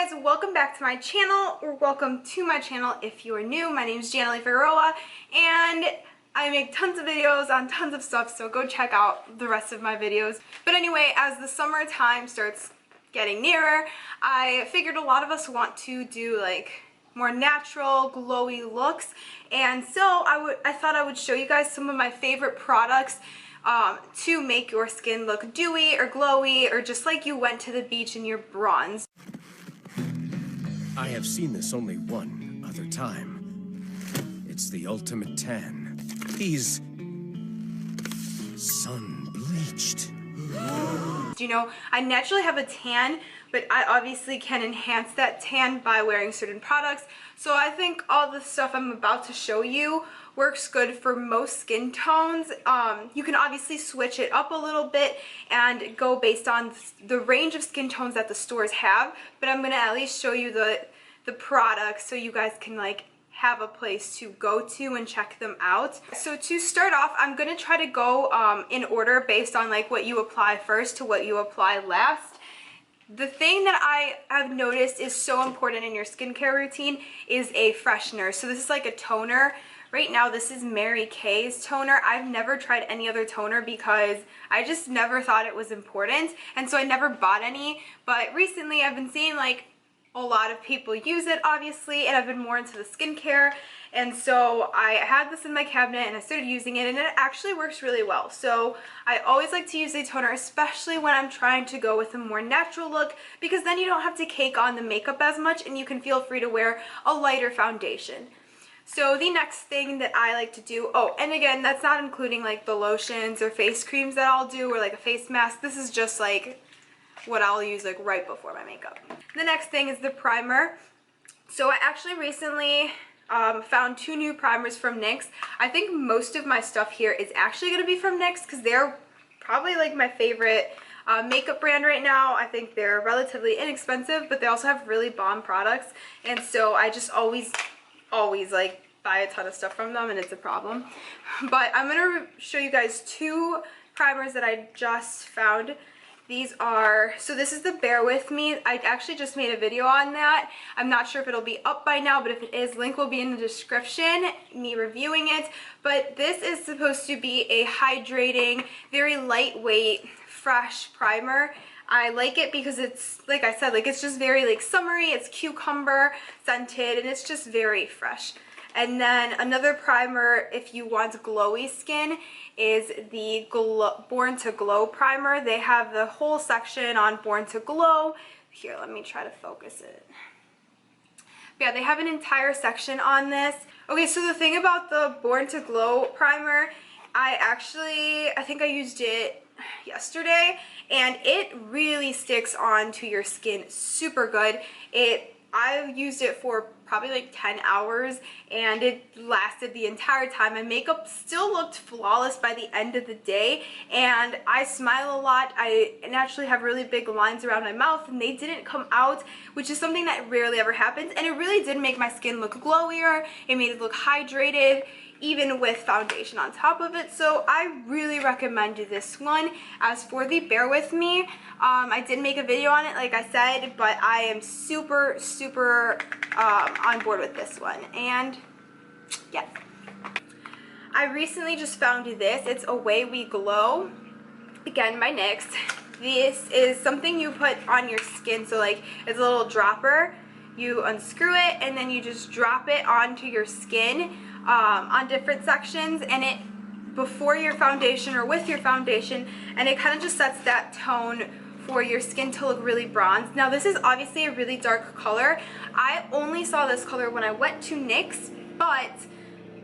Guys, welcome back to my channel, or welcome to my channel if you are new. My name is Janely Figueroa and I make tons of videos on tons of stuff, so go check out the rest of my videos. But anyway, as the summertime starts getting nearer, I figured a lot of us want to do like more natural, glowy looks, and so I thought I would show you guys some of my favorite products to make your skin look dewy or glowy, or just like you went to the beach and you're bronzed. I have seen this only one other time. It's the ultimate tan. He's sun-bleached. You know, I naturally have a tan, but I obviously can enhance that tan by wearing certain products. So I think all the stuff I'm about to show you works good for most skin tones. You can obviously switch it up a little bit and go based on the range of skin tones that the stores have, but I'm gonna at least show you the products so you guys can like have a place to go to and check them out. So to start off, I'm gonna try to go in order based on like what you apply first to what you apply last. The thing that I have noticed is so important in your skincare routine is a freshener. So this is like a toner. Right now, this is Mary Kay's toner. I've never tried any other toner because I just never thought it was important, and so I never bought any. But recently, I've been seeing like a lot of people use it, obviously, and I've been more into the skincare, and so I had this in my cabinet and I started using it, and it actually works really well. So I always like to use a toner, especially when I'm trying to go with a more natural look, because then you don't have to cake on the makeup as much and you can feel free to wear a lighter foundation. So the next thing that I like to do, oh, and again, that's not including like the lotions or face creams that I'll do, or like a face mask. This is just like what I'll use like right before my makeup. The next thing is the primer. So I actually recently found 2 new primers from NYX. I think most of my stuff here is actually going to be from NYX because they're probably like my favorite makeup brand right now. I think they're relatively inexpensive, but they also have really bomb products, and so I just always like buy a ton of stuff from them, and it's a problem. But I'm going to show you guys 2 primers that I just found. These are, so this is the Bear With Me. I actually just made a video on that. I'm not sure if it'll be up by now, but if it is, link will be in the description, me reviewing it. But this is supposed to be a hydrating, very lightweight, fresh primer. I like it because it's, like I said, like it's just very like summery, it's cucumber scented, and it's just very fresh. And then another primer, if you want glowy skin, is the Born to Glow primer. They have the whole section on Born to Glow. Here, let me try to focus it. Yeah, they have an entire section on this. Okay, so the thing about the Born to Glow primer, I think I used it yesterday, and it really sticks on to your skin super good. I used it for probably like 10 hours and it lasted the entire time. My makeup still looked flawless by the end of the day, and I smile a lot. I naturally have really big lines around my mouth and they didn't come out, which is something that rarely ever happens, and it really did make my skin look glowier. It made it look hydrated, even with foundation on top of it. So I really recommend this one. As for the Bear With Me, I did make a video on it, like I said, but I am super on board with this one. And yeah, I recently just found this. It's Away We Glow, again by NYX. This is something you put on your skin, so like it's a little dropper. You unscrew it and then you just drop it onto your skin on different sections, and it before your foundation or with your foundation, and it kind of just sets that tone for your skin to look really bronzed. Now this is obviously a really dark color. I only saw this color when I went to NYX, but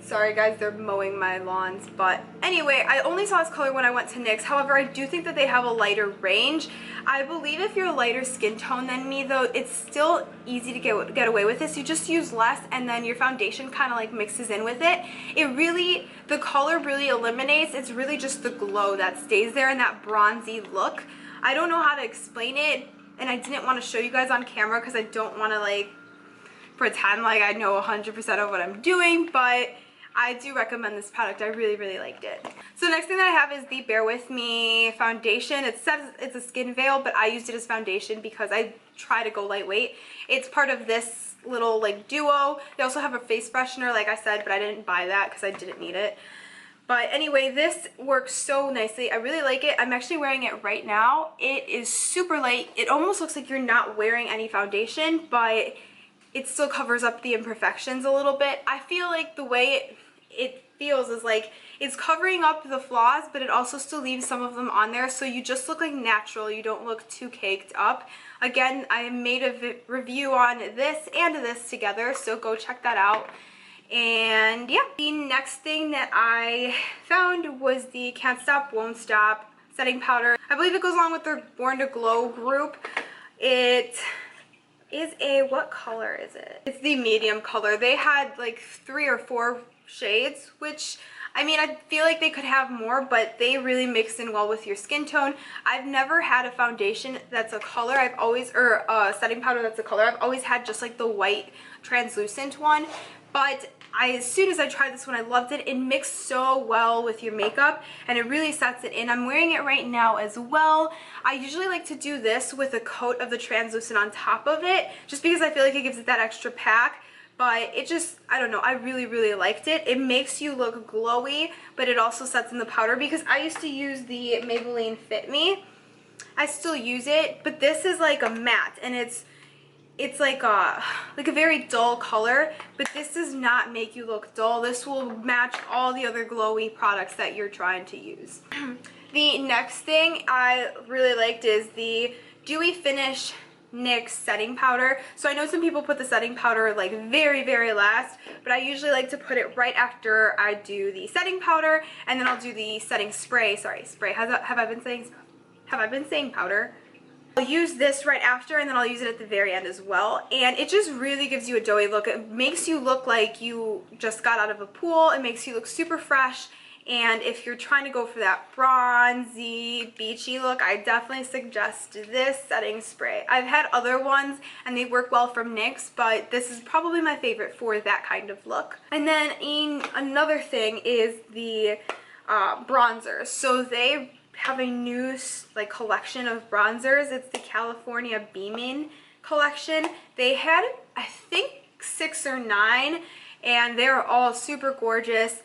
sorry guys, they're mowing my lawns. But anyway, I only saw this color when I went to NYX. However, I do think that they have a lighter range. I believe if you're a lighter skin tone than me though, it's still easy to get away with this. You just use less and then your foundation kind of like mixes in with it. The color really eliminates. It's really just the glow that stays there and that bronzy look. I don't know how to explain it, and I didn't want to show you guys on camera because I don't want to like pretend like I know 100% of what I'm doing, but I do recommend this product. I really, really liked it. So the next thing that I have is the Bear With Me foundation. It says it's a skin veil, but I used it as foundation because I try to go lightweight. It's part of this little like duo. They also have a face freshener, like I said, but I didn't buy that because I didn't need it. But anyway, this works so nicely. I really like it. I'm actually wearing it right now. It is super light. It almost looks like you're not wearing any foundation, but it still covers up the imperfections a little bit. I feel like the way it feels is like it's covering up the flaws, but it also still leaves some of them on there, so you just look like natural. You don't look too caked up. Again, I made a review on this and this together, so go check that out. And yeah, the next thing that I found was the Can't Stop Won't Stop setting powder. I believe it goes along with their Born to Glow group. It is a, what color is it? It's the medium color. They had like 3 or 4 shades, which I mean, I feel like they could have more, but they really mix in well with your skin tone. I've never had a foundation that's a color. I've always, or a setting powder that's a color. I've always had just like the white translucent one. But as soon as I tried this one, I loved it. It mixed so well with your makeup, and it really sets it in. I'm wearing it right now as well. I usually like to do this with a coat of the translucent on top of it, just because I feel like it gives it that extra pack. But it just, I don't know, I really, really liked it. It makes you look glowy, but it also sets in the powder, because I used to use the Maybelline Fit Me. I still use it, but this is like a matte, and it's like a very dull color, but this does not make you look dull. This will match all the other glowy products that you're trying to use. The next thing I really liked is the Dewy Finish NYX setting powder. So I know some people put the setting powder like very, very last, but I usually like to put it right after I do the setting powder, and then I'll do the setting spray. Sorry, spray. Have I been saying powder? I'll use this right after, and then I'll use it at the very end as well, and it just really gives you a doughy look. It makes you look like you just got out of a pool. It makes you look super fresh, and if you're trying to go for that bronzy, beachy look, I definitely suggest this setting spray. I've had other ones, and they work well from NYX, but this is probably my favorite for that kind of look. And then another thing is the bronzers. So they have a new like collection of bronzers. It's the California Beaming collection. They had, I think, 6 or 9, and they're all super gorgeous.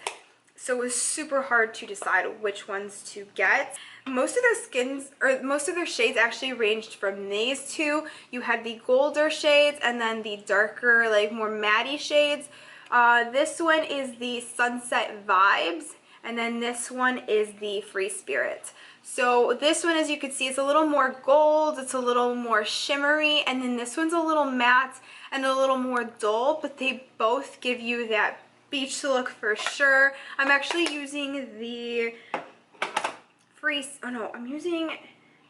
So it was super hard to decide which ones to get. Most of their shades actually ranged from these two. You had the golder shades, and then the darker, like more matte shades. This one is the Sunset Vibes, and then this one is the Free Spirit. So this one, as you can see, it's a little more gold, it's a little more shimmery, and then this one's a little matte and a little more dull, but they both give you that beach look for sure. I'm actually using the I'm using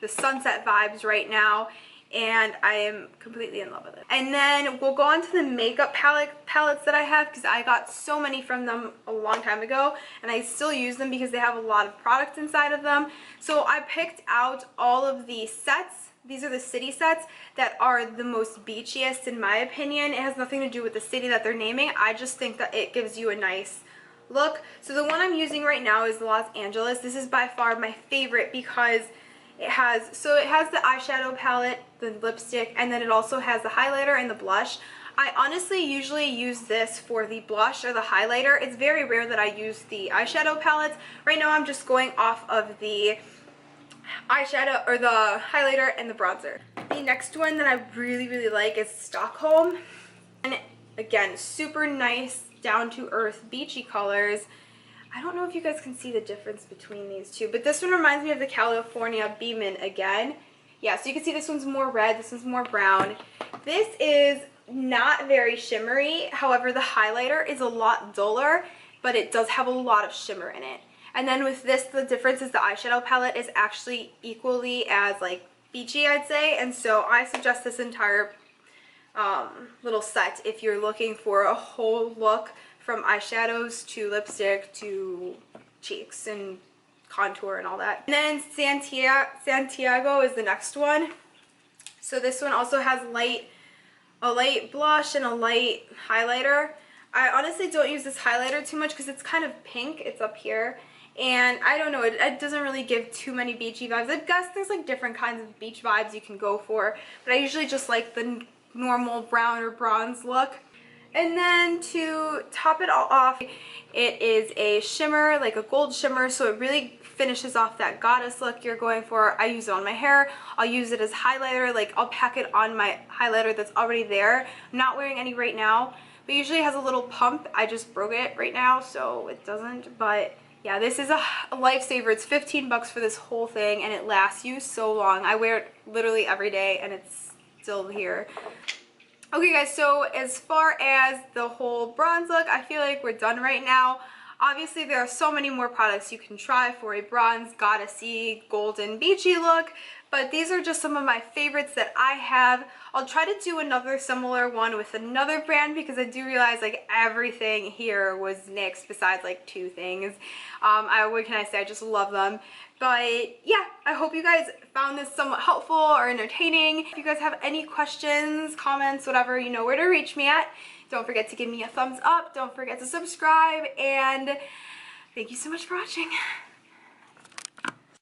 the Sunset Vibes right now, and I am completely in love with it. And then we'll go on to the makeup palettes that I have, because I got so many from them a long time ago, and I still use them because they have a lot of products inside of them. So I picked out all of the sets. These are the city sets that are the most beachiest in my opinion. It has nothing to do with the city that they're naming. I just think that it gives you a nice look. So the one I'm using right now is Los Angeles. This is by far my favorite because it has the eyeshadow palette, the lipstick, and then it also has the highlighter and the blush. I honestly usually use this for the blush or the highlighter. It's very rare that I use the eyeshadow palettes. Right now I'm just going off of the eyeshadow or the highlighter and the bronzer. The next one that I really, really like is Stockholm. And again, super nice, down-to-earth, beachy colors. I don't know if you guys can see the difference between these two, but this one reminds me of the California Beaming again. Yeah, so you can see this one's more red, this one's more brown. This is not very shimmery. However, the highlighter is a lot duller, but it does have a lot of shimmer in it. And then with this, the difference is the eyeshadow palette is actually equally as like beachy, I'd say. And so I suggest this entire little set if you're looking for a whole look, from eyeshadows to lipstick to cheeks and contour and all that. And then Santiago is the next one. So this one also has a light blush and a light highlighter. I honestly don't use this highlighter too much because it's kind of pink. It's up here. And I don't know, it doesn't really give too many beachy vibes. I guess there's like different kinds of beach vibes you can go for, but I usually just like the normal brown or bronze look. And then to top it all off, it is a shimmer, like a gold shimmer, so it really finishes off that goddess look you're going for. I use it on my hair. I'll use it as highlighter, like I'll pack it on my highlighter that's already there. I'm not wearing any right now, but usually it has a little pump. I just broke it right now, so it doesn't, but yeah, this is a lifesaver. It's 15 bucks for this whole thing, and it lasts you so long. I wear it literally every day, and it's still here. Okay guys, so as far as the whole bronze look, I feel like we're done right now. Obviously, there are so many more products you can try for a bronze, goddessy, golden, beachy look, but these are just some of my favorites that I have. I'll try to do another similar one with another brand because I do realize like everything here was nixed besides like 2 things. What can I say? I just love them. But yeah, I hope you guys found this somewhat helpful or entertaining. If you guys have any questions, comments, whatever, you know where to reach me at. Don't forget to give me a thumbs up. Don't forget to subscribe. And thank you so much for watching.